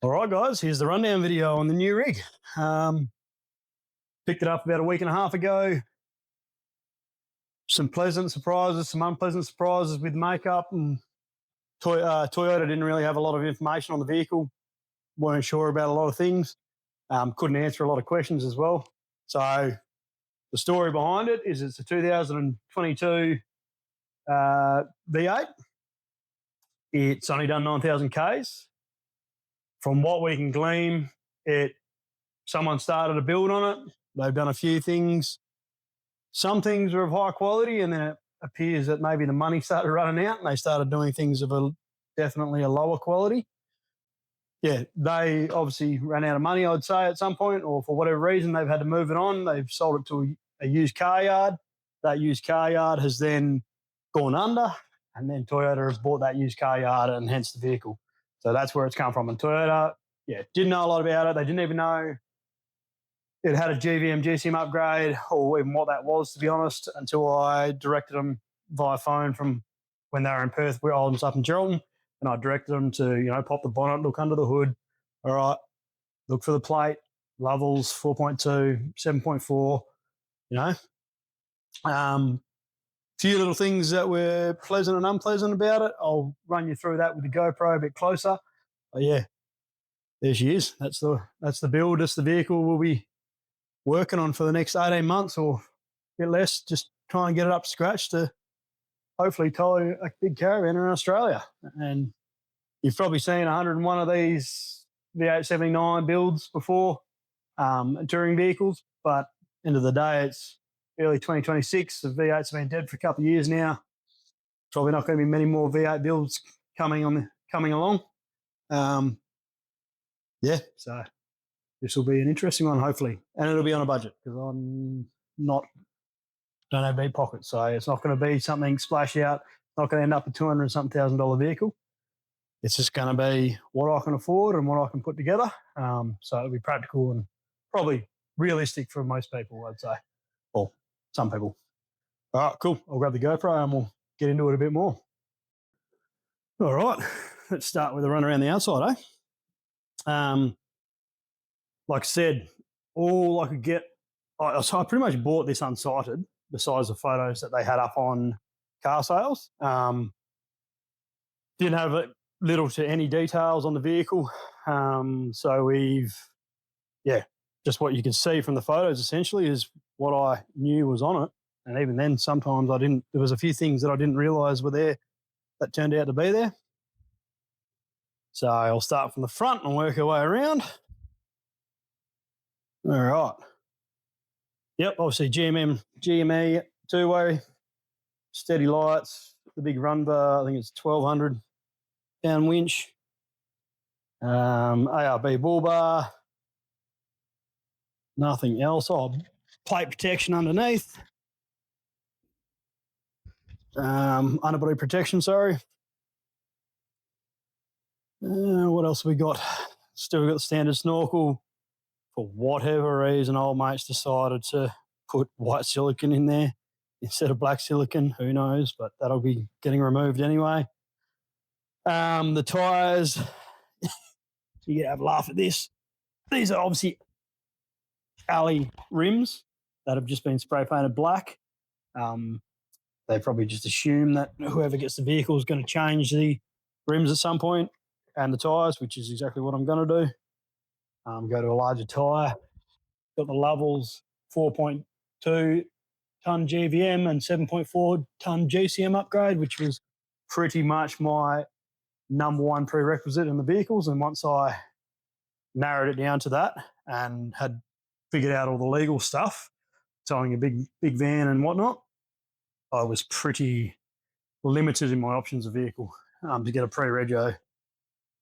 All right, guys, here's the rundown video on the new rig. Picked it up about a week and a half ago. Some pleasant surprises, some unpleasant surprises with makeup. And Toyota didn't really have a lot of information on the vehicle. Weren't sure about a lot of things. Couldn't answer a lot of questions as well. So the story behind it is it's a 2022 V8. It's only done 9,000 Ks. From what we can glean, someone started a build on it. They've done a few things. Some things are of high quality, and then it appears that maybe the money started running out and they started doing things of definitely a lower quality. Yeah, they obviously ran out of money, I'd say, at some point, or for whatever reason, they've had to move it on. They've sold it to a used car yard. That used car yard has then gone under, and then Toyota has bought that used car yard and hence the vehicle. So that's where it's come from. And Toyota, didn't know a lot about it. They didn't even know it had a GVM GCM upgrade or even what that was, to be honest, until I directed them via phone from when they were in Perth. I was up in Geraldton, and I directed them to, pop the bonnet, look under the hood. All right, look for the plate, levels 4.2, 7.4, few little things that were pleasant and unpleasant about it. I'll run you through that with the GoPro a bit closer. But yeah, there she is. That's the build. That's the vehicle we'll be working on for the next 18 months or a bit less, just try and get it up to scratch to hopefully tow a big caravan around Australia. And you've probably seen 101 of these V8 79 builds before, touring vehicles, but end of the day, it's early 2026. The V8's been dead for a couple of years now. Probably not going to be many more V8 builds coming along. So this will be an interesting one, hopefully, and it'll be on a budget because don't have deep pockets, so it's not going to be something splash out. It's not going to end up a $200 and something thousand vehicle. It's just going to be what I can afford and what I can put together. So it'll be practical and probably realistic for most people, I'd say, or some people. All right, cool. I'll grab the GoPro and we'll get into it a bit more. All right, let's start with a run around the outside, Like I said, all I could get, so I pretty much bought this unsighted, besides the photos that they had up on car sales. Didn't have little to any details on the vehicle. So just what you can see from the photos essentially is what I knew was on it. And even then, sometimes there was a few things that I didn't realise were there that turned out to be there. So I'll start from the front and work our way around. All right. Yep, obviously GME two-way, steady lights, the big run bar, I think it's 1,200 pound winch, ARB bull bar, nothing else. Plate protection underneath, underbody protection, sorry. What else have we got? Still got the standard snorkel. For whatever reason, old mates decided to put white silicone in there instead of black silicone. Who knows, but that'll be getting removed anyway. The tyres, you can have a laugh at this. These are obviously alley rims that have just been spray painted black. They probably just assume that whoever gets the vehicle is going to change the rims at some point and the tyres, which is exactly what I'm going to do. Go to a larger tyre. Got the levels 4.2 tonne GVM and 7.4 tonne GCM upgrade, which was pretty much my number one prerequisite in the vehicles. And once I narrowed it down to that and had figured out all the legal stuff, towing a big van and whatnot, I was pretty limited in my options of vehicle to get a pre-rego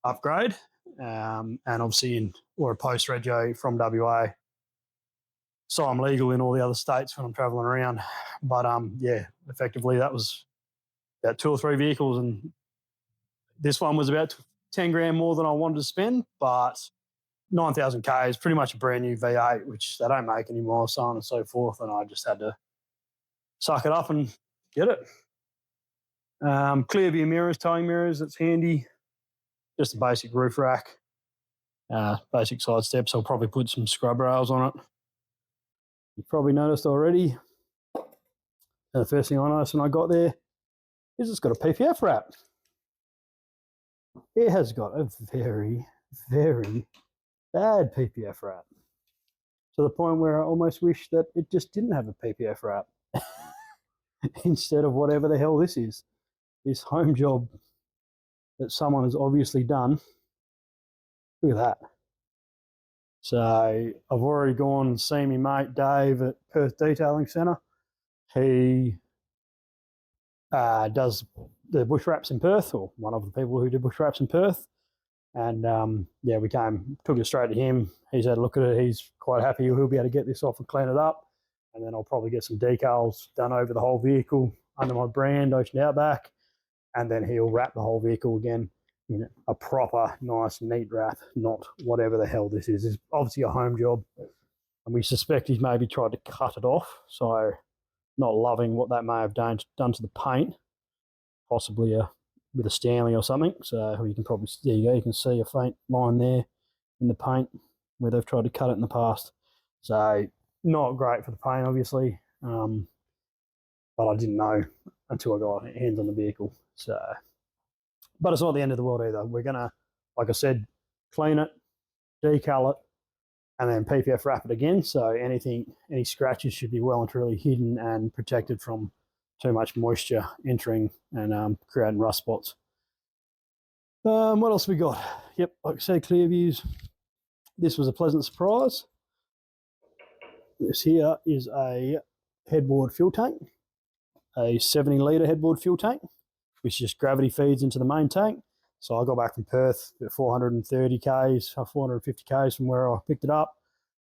upgrade, and obviously or a post-rego from WA. So I'm legal in all the other states when I'm travelling around. But effectively that was about 2 or 3 vehicles, and this one was about 10 grand more than I wanted to spend, but 9,000 K is pretty much a brand new V8, which they don't make anymore, so on and so forth, and I just had to suck it up and get it. Clear view mirrors, towing mirrors, it's handy. Just a basic roof rack. basic side steps. I'll probably put some scrub rails on it. You've probably noticed already. And the first thing I noticed when I got there is it's got a PPF wrap. It has got a very, very bad PPF wrap. To the point where I almost wish that it just didn't have a PPF wrap instead of whatever the hell this is. This home job that someone has obviously done. Look at that. So I've already gone and seen my mate Dave at Perth Detailing Centre. He does the bush wraps in Perth, or one of the people who do bush wraps in Perth. And yeah, we took it straight to him. He's had a look at it. He's quite happy. He'll be able to get this off and clean it up. And then I'll probably get some decals done over the whole vehicle under my brand, Ocean Outback. And then he'll wrap the whole vehicle again in a proper, nice, neat wrap, not whatever the hell this is. It's obviously a home job. And we suspect he's maybe tried to cut it off. So not loving what that may have done to the paint. Possibly with a Stanley or something. So you can probably, there you go, you can see a faint line there in the paint where they've tried to cut it in the past. So not great for the paint, obviously, but I didn't know until I got hands on the vehicle. So, but it's not the end of the world either. We're gonna, like I said, clean it, decal it, and then PPF wrap it again. So any scratches should be well and truly hidden and protected from too much moisture entering and creating rust spots. What else have we got? Yep, like I said, clear views. This was a pleasant surprise. This here is a headboard fuel tank, a 70-litre headboard fuel tank, which just gravity feeds into the main tank. So I got back from Perth at 430 k's, 450 k's from where I picked it up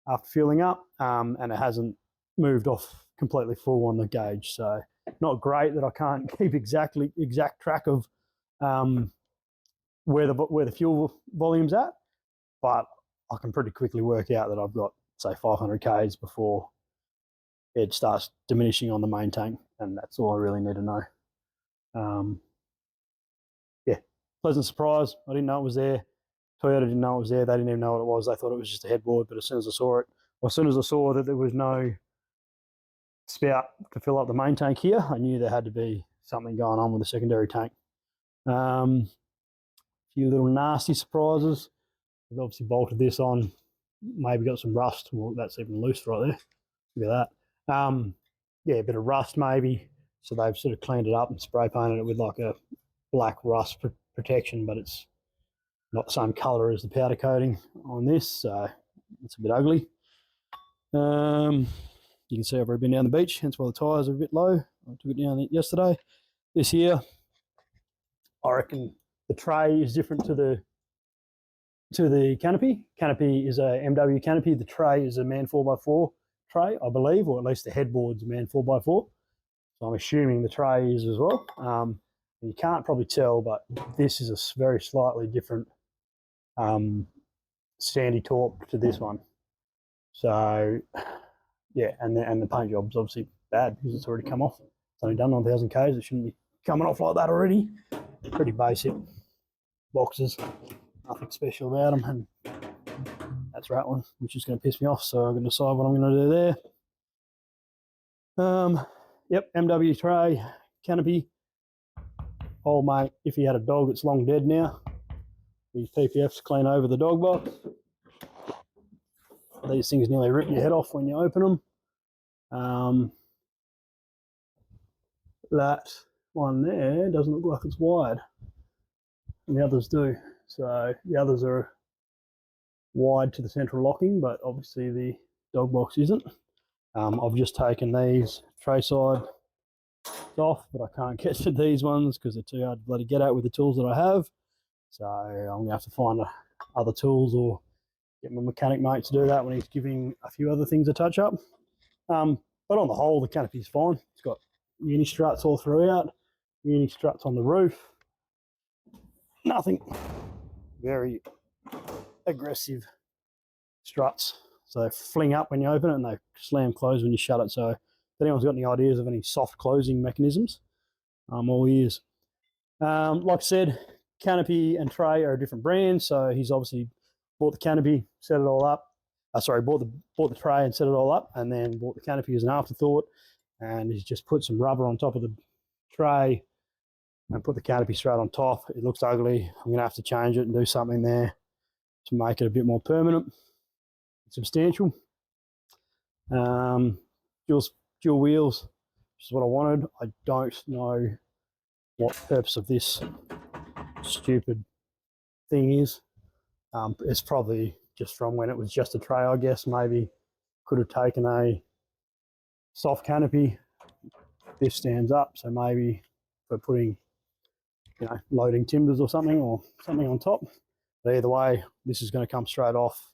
after fueling up, and it hasn't moved off completely full on the gauge. So not great that I can't keep exact track of where the fuel volume's at, but I can pretty quickly work out that I've got, say, 500 k's before it starts diminishing on the main tank, and that's all I really need to know. Yeah, pleasant surprise. I didn't know it was there. Toyota didn't know it was there. They didn't even know what it was. They thought it was just a headboard, but as soon as I saw it, or as soon as I saw that there was no spout to fill up the main tank here, I knew there had to be something going on with the secondary tank. A few little nasty surprises. I've obviously bolted this on, maybe got some rust. Well, that's even loose right there. Look at that. Yeah, a bit of rust maybe. So they've sort of cleaned it up and spray painted it with like a black rust protection, but it's not the same colour as the powder coating on this, so it's a bit ugly. You can see I've already been down the beach, hence why the tyres are a bit low. I took it down yesterday. This here, I reckon the tray is different to the canopy. Canopy is a MW canopy. The tray is a MAN 4x4 tray, I believe, or at least the headboard's a MAN 4x4. So I'm assuming the tray is as well. You can't probably tell, but this is a very slightly different sandy torque to this one. So yeah, and the paint job's obviously bad because it's already come off. It's only done 9,000 k's. It shouldn't be coming off like that already. Pretty basic boxes, nothing special about them, and that's rattling, which is going to piss me off. So I'm going to decide what I'm going to do there. Yep, MW tray, canopy. Old mate, if he had a dog, it's long dead now. These PPFs clean over the dog box. These things nearly rip your head off when you open them. That one there doesn't look like it's wired, and the others do. So the others are wide to the central locking, but obviously the dog box isn't. I've just taken these tray side off, but I can't get to these ones because they're too hard to bloody get at with the tools that I have. So I'm going to have to find other tools or get my mechanic mate to do that when he's giving a few other things a touch up. But on the whole, the canopy's fine. It's got uni struts all throughout, uni struts on the roof. Nothing very aggressive struts. So they fling up when you open it and they slam close when you shut it. So if anyone's got any ideas of any soft closing mechanisms, I'm all ears. Like I said, canopy and tray are a different brand, so he's obviously bought the canopy, set it all up. Bought the tray and set it all up, and then bought the canopy as an afterthought. And he's just put some rubber on top of the tray and put the canopy straight on top. It looks ugly. I'm going to have to change it and do something there to make it a bit more permanent, substantial. Dual wheels, which is what I wanted. I don't know what the purpose of this stupid thing is. It's probably just from when it was just a tray, I guess. Maybe could have taken a soft canopy. This stands up, so maybe for putting, loading timbers or something on top. But either way, this is going to come straight off.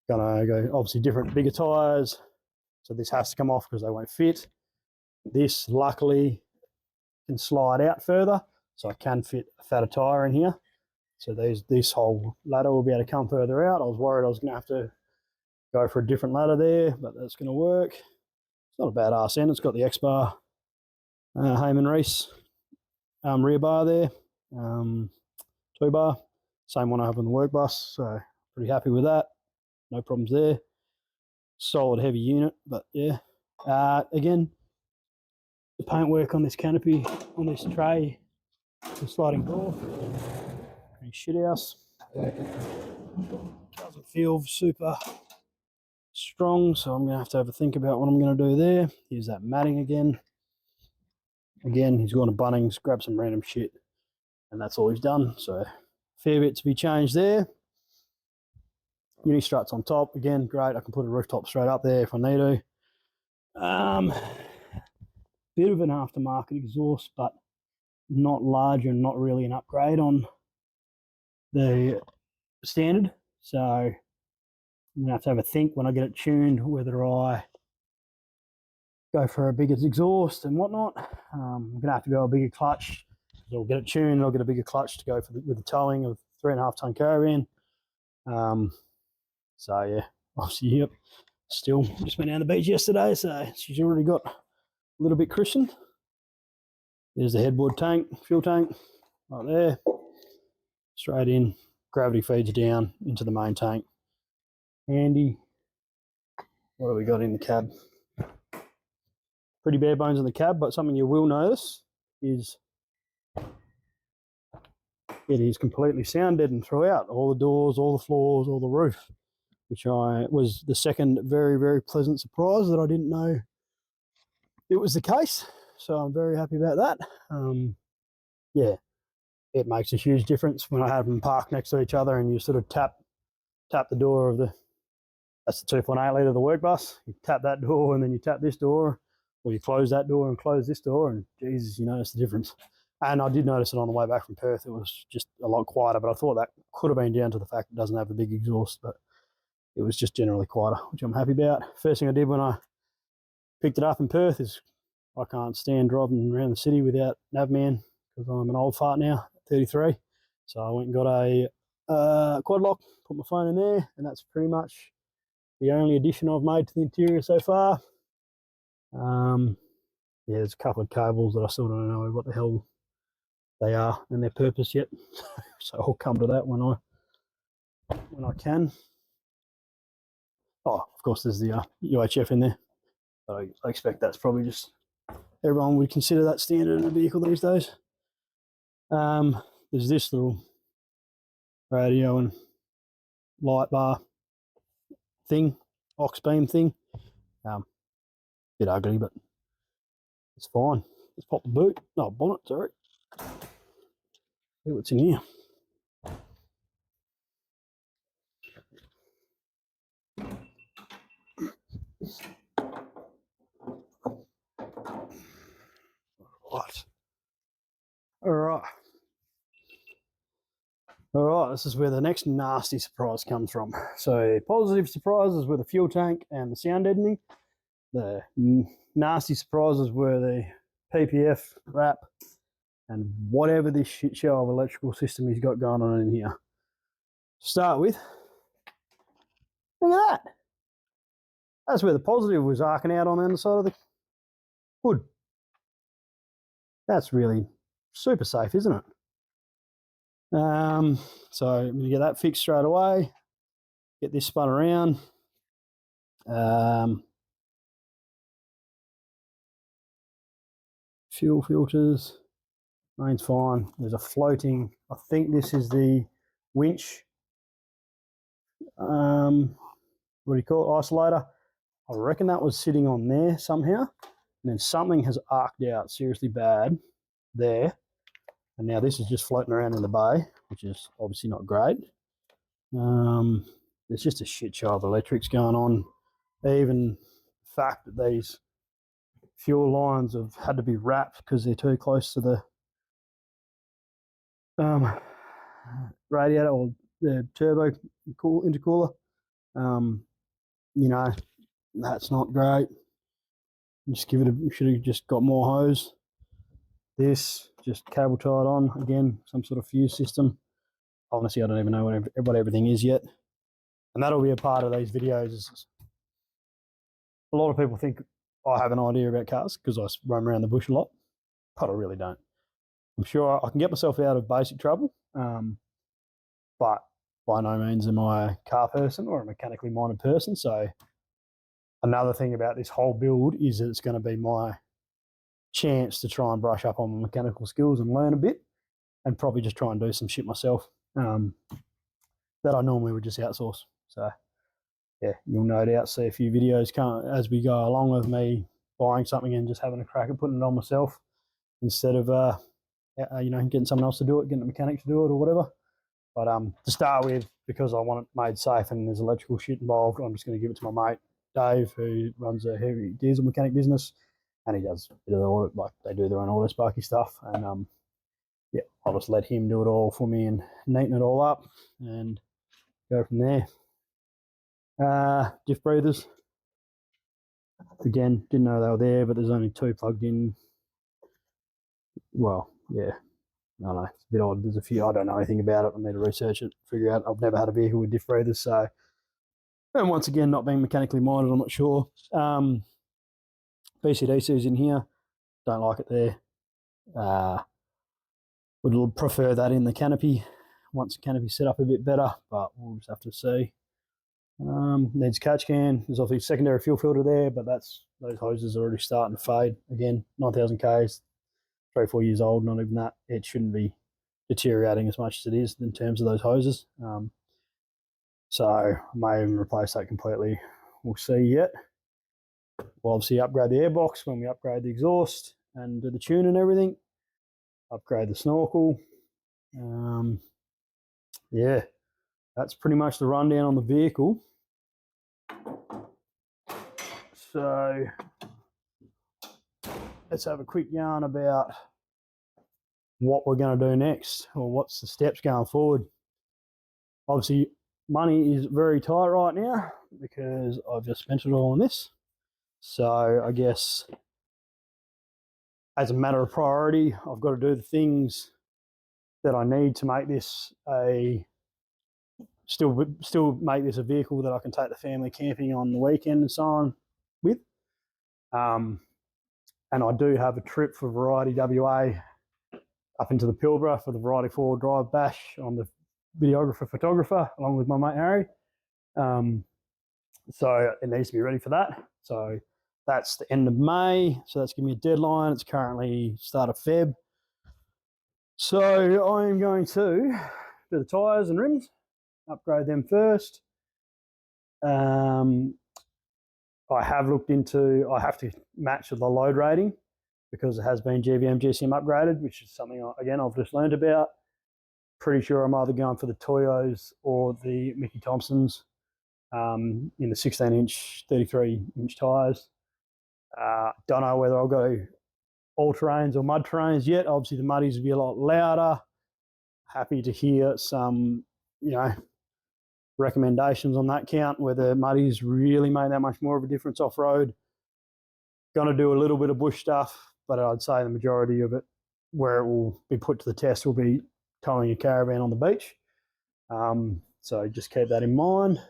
Gonna go obviously different, bigger tyres. So this has to come off because they won't fit. This luckily can slide out further, so I can fit a fatter tyre in here. So this whole ladder will be able to come further out. I was worried I was going to have to go for a different ladder there, but that's going to work. It's not a bad arse end. It's got the X-bar, Heyman Reese rear bar there, 2-bar. Same one I have on the work bus, so pretty happy with that. No problems there. Solid heavy unit, but yeah. Again, the paintwork on this canopy, on this tray, the sliding door, pretty shit house. Doesn't feel super strong, so I'm going to have a think about what I'm going to do there. Here's that matting again. Again, he's gone to Bunnings, grabbed some random shit, and that's all he's done. So fair bit to be changed there. Uni struts on top, again, great. I can put a rooftop straight up there if I need to. Bit of an aftermarket exhaust, but not large and not really an upgrade on the standard. So I'm going to have a think when I get it tuned whether I go for a bigger exhaust and whatnot. I'm going to have to go a bigger clutch. I'll get it tuned and I'll get a bigger clutch to go with the towing of 3.5 ton caravan. So yeah, obviously, yep. Still just went down the beach yesterday, so she's already got a little bit christened. There's the headboard tank, fuel tank, right there. Straight in, gravity feeds down into the main tank. Handy. What have we got in the cab? Pretty bare bones in the cab, but something you will notice is it is completely sound deadened throughout. All the doors, all the floors, all the roof, which was the second very, very pleasant surprise that I didn't know it was the case. So I'm very happy about that. Yeah, it makes a huge difference when I have them parked next to each other and you sort of tap the door of that's the 2.8 litre of the work bus. You tap that door and then you tap this door, or you close that door and close this door, and Jesus, you notice the difference. And I did notice it on the way back from Perth. It was just a lot quieter, but I thought that could have been down to the fact it doesn't have the big exhaust, but it was just generally quieter, which I'm happy about. First thing I did when I picked it up in Perth is I can't stand driving around the city without Navman because I'm an old fart now, 33. So I went and got a quad lock, put my phone in there, and that's pretty much the only addition I've made to the interior so far. Yeah, there's a couple of cables that I still don't know what the hell they are and their purpose yet. So I'll come to that when I can. Oh, of course, there's the UHF in there. But I expect that's probably just everyone would consider that standard in a vehicle these days. There's this little radio and light bar thing, aux beam thing. Bit ugly, but it's fine. Let's pop the boot. No, bonnet, sorry. See what's in here. Right. All right, this is where the next nasty surprise comes from. So positive surprises were the fuel tank and the sound deadening. The nasty surprises were the PPF wrap and whatever this shit show of electrical system he's got going on in here. To start with, look at that. That's where the positive was arcing out on the underside of the hood. That's really super safe, isn't it? So I'm going to get that fixed straight away, get this spun around. Fuel filters, main's fine. There's a floating, I think this is the winch, what do you call it, isolator. I reckon that was sitting on there somehow, and then something has arced out seriously bad there, and now this is just floating around in the bay, which is obviously not great. There's just a shit show of electrics going on. Even the fact that these fuel lines have had to be wrapped because they're too close to the radiator or the turbo intercooler. You know, that's not great. Just give it a, should have just got more hose. This just cable tied on, again, some sort of fuse system. Honestly, I don't even know what everything is yet. And that'll be a part of these videos. A lot of people think I have an idea about cars because I roam around the bush a lot, but I really don't. I'm sure I can get myself out of basic trouble, but by no means am I a car person or a mechanically minded person. So another thing about this whole build is that it's going to be my chance to try and brush up on my mechanical skills and learn a bit, and probably just try and do some shit myself that I normally would just outsource. So yeah, you'll no doubt see a few videos as we go along of me buying something and just having a crack at putting it on myself instead of getting someone else to do it, getting a mechanic to do it or whatever. But to start with, because I want it made safe and there's electrical shit involved, I'm just going to give it to my mate Dave, who runs a heavy diesel mechanic business, and he does a bit of the, like, they do their own auto sparky stuff, and yeah, I'll just let him do it all for me and neaten it all up and go from there. Diff breathers, again, didn't know they were there, but there's only 2 plugged in. Well, yeah, I don't know, it's a bit odd. There's a few, I don't know anything about it. I need to research it, figure out. I've never had a vehicle with diff breathers, so, and once again, not being mechanically minded, I'm not sure. BCDC's in here, don't like it there. Would prefer that in the canopy once the canopy's set up a bit better, but we'll just have to see. Needs catch can. There's obviously a secondary fuel filter there, but those hoses are already starting to fade. Again, 9,000 Ks, 3-4 years old, not even that. It shouldn't be deteriorating as much as it is in terms of those hoses. So I may even replace that completely. We'll see yet. We'll obviously upgrade the airbox when we upgrade the exhaust and do the tune and everything. Upgrade the snorkel. Yeah, that's pretty much the rundown on the vehicle. So let's have a quick yarn about what we're going to do next, or what's the steps going forward. Obviously, money is very tight right now because I've just spent it all on this. So I guess as a matter of priority, I've got to do the things that I need to make this still make this a vehicle that I can take the family camping on the weekend and so on with. And I do have a trip for Variety WA up into the Pilbara for the Variety 4 Drive Bash. I'm the photographer, along with my mate Harry. So it needs to be ready for that. So that's the end of May. So that's giving me a deadline. It's currently start of Feb. So I'm going to do the tyres and rims, upgrade them first. I have looked into, I have to match the load rating because it has been GVM GCM upgraded, which is something, again, I've just learned about. Pretty sure I'm either going for the Toyos or the Mickey Thompsons in the 16-inch, 33-inch tyres. Don't know whether I'll go all-terrains or mud terrains yet. Obviously, the muddies will be a lot louder. Happy to hear some, recommendations on that count, whether muddies really made that much more of a difference off-road. Going to do a little bit of bush stuff, but I'd say the majority of it, where it will be put to the test, will be towing a caravan on the beach. So just keep that in mind.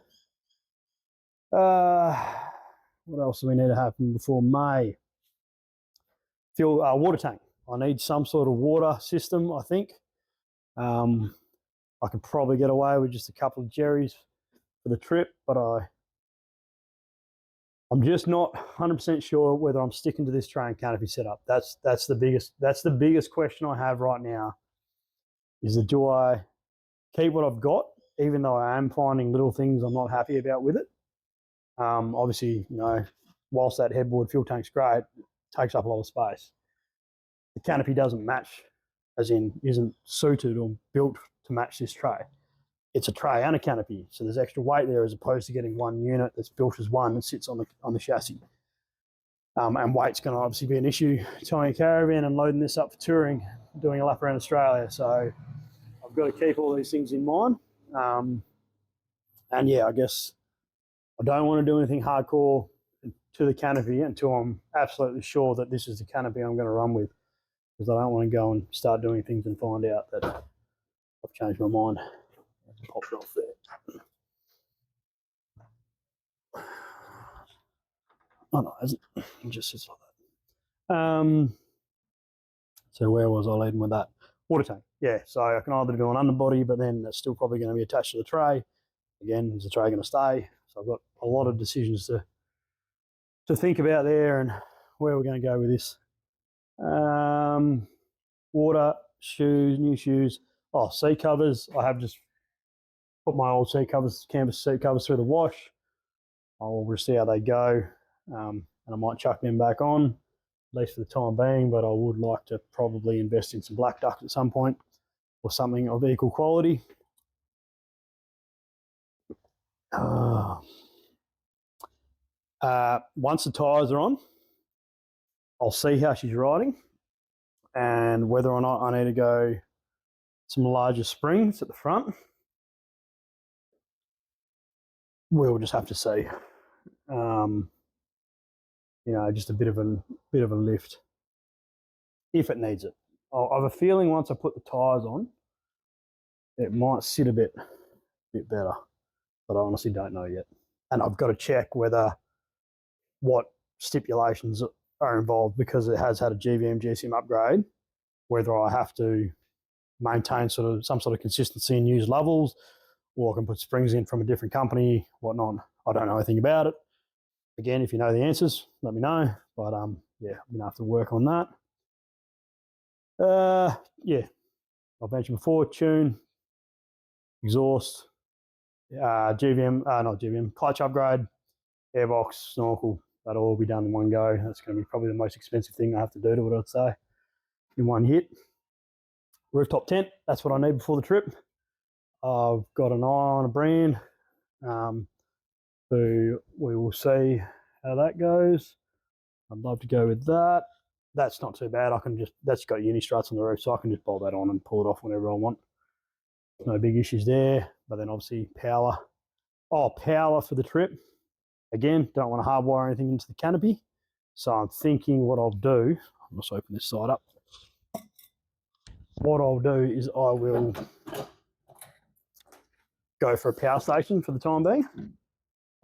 What else do we need to happen before May? Water tank. I need some sort of water system, I think. I could probably get away with just a couple of jerrys for the trip, but I'm just not 100% sure whether I'm sticking to this tray and canopy setup. That's the biggest question I have right now. Is that, do I keep what I've got, even though I am finding little things I'm not happy about with it? Obviously, you know, whilst that headboard fuel tank's great, it takes up a lot of space. The canopy doesn't match, as in isn't suited or built to match this tray. It's a tray and a canopy, so there's extra weight there as opposed to getting one unit that's built as one and sits on the chassis. And weight's going to obviously be an issue towing a caravan and loading this up for touring, doing a lap around Australia. So I've got to keep all these things in mind. And yeah, I guess I don't want to do anything hardcore to the canopy until I'm absolutely sure that this is the canopy I'm going to run with, because I don't want to go and start doing things and find out that I've changed my mind. Popped off there. Oh no, it just sits like that. So where was I leading with that? Water tank. Yeah, so I can either do an underbody, but then that's still probably going to be attached to the tray. Again, is the tray going to stay? So I've got a lot of decisions to think about there, and where we're going to go with this. Water, shoes, new shoes. Oh, seat covers. I have just put my old seat covers, canvas seat covers through the wash. I'll see how they go, and I might chuck them back on, at least for the time being, but I would like to probably invest in some black ducks at some point or something of equal quality. Once the tyres are on, I'll see how she's riding and whether or not I need to go some larger springs at the front. We'll just have to see. You know, just a bit of a lift if it needs it. I have a feeling once I put the tyres on, it might sit a bit better, but I honestly don't know yet. And I've got to check what stipulations are involved, because it has had a GVM GSM upgrade, whether I have to maintain some sort of consistency and use levels, or I can put springs in from a different company, whatnot. I don't know anything about it. Again, if you know the answers, let me know. But yeah, I'm gonna have to work on that. Yeah, I've mentioned before, tune, exhaust, GVM, not GVM, clutch upgrade, airbox, snorkel. That'll all be done in one go. That's going to be probably the most expensive thing I have to do to it, I'd say, in one hit. Rooftop tent, that's what I need before the trip. I've got an eye on a brand, so we will see how that goes. I'd love to go with that. That's not too bad. That's got uni struts on the roof, so I can just bolt that on and pull it off whenever I want. No big issues there. But then obviously power. Oh, power for the trip. Again, don't want to hardwire anything into the canopy. So I'm thinking what I'll do, I'll just open this side up. What I'll do is I will go for a power station for the time being,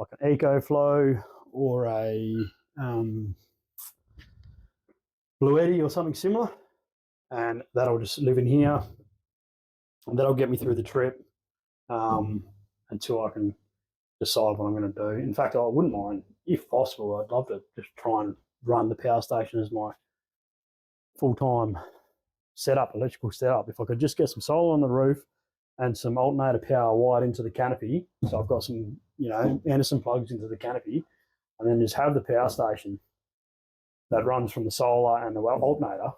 like an EcoFlow or a Bluetti or something similar, and that'll just live in here, and that'll get me through the trip until I can decide what I'm going to do. In fact, I wouldn't mind, if possible, I'd love to just try and run the power station as my full-time setup, electrical setup. If I could just get some solar on the roof and some alternator power wired into the canopy, so I've got some, you know, Anderson plugs into the canopy, and then just have the power station that runs from the solar and the alternator,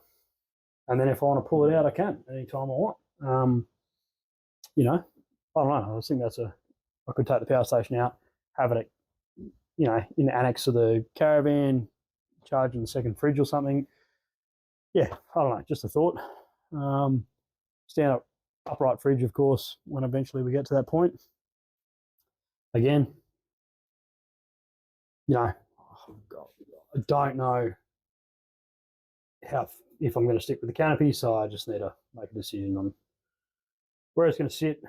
and then if I want to pull it out, I can anytime I want. You know, I don't know. I think I could take the power station out, have it, you know, in the annex of the caravan, charging the second fridge or something. Yeah, I don't know, just a thought. Stand up, upright fridge, of course, when eventually we get to that point. Again, you know, I don't know if I'm going to stick with the canopy, so I just need to make a decision on where it's going to sit.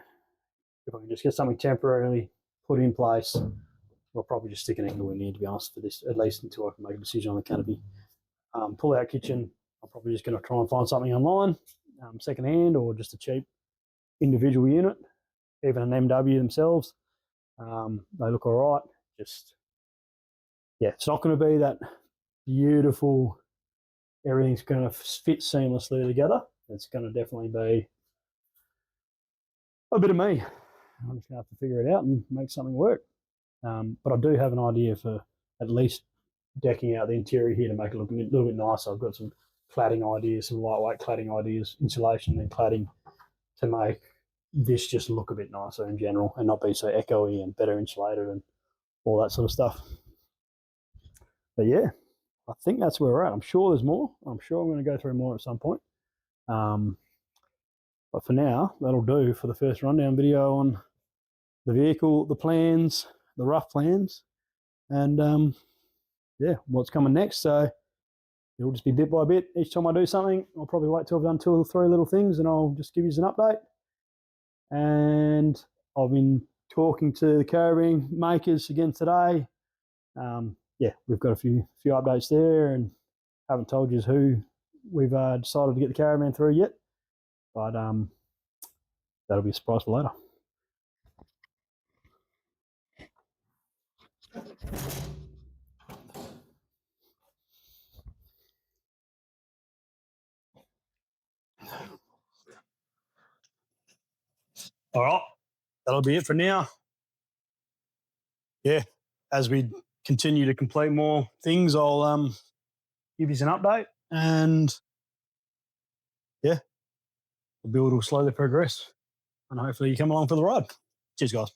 If I can just get something temporarily put in place, I'll probably just stick an angle in here, to be honest, for this, at least until I can make a decision on the canopy. Pull out kitchen, I'm probably just going to try and find something online, secondhand or just a cheap individual unit, even an MW themselves. They look all right. Just, yeah, it's not going to be that beautiful, everything's going to fit seamlessly together. It's going to definitely be a bit of me. I'm just going to have to figure it out and make something work. But I do have an idea for at least decking out the interior here to make it look a little bit nicer. I've got some cladding ideas, some lightweight cladding ideas, insulation and cladding to make this just look a bit nicer in general and not be so echoey and better insulated and all that sort of stuff. But yeah, I think that's where we're at. I'm sure there's more. I'm sure I'm going to go through more at some point. But for now, that'll do for the first rundown video on the vehicle, the plans, the rough plans, and yeah, what's coming next. So it'll just be bit by bit. Each time I do something, I'll probably wait till I've done 2 or 3 little things and I'll just give you an update. And I've been talking to the caravan makers again today. Yeah, we've got a few updates there, and haven't told you who we've decided to get the caravan through yet. But that'll be a surprise for later. All right, that'll be it for now. Yeah, as we continue to complete more things, I'll give you an update, and yeah, the build will slowly progress, and hopefully you come along for the ride. Cheers, guys.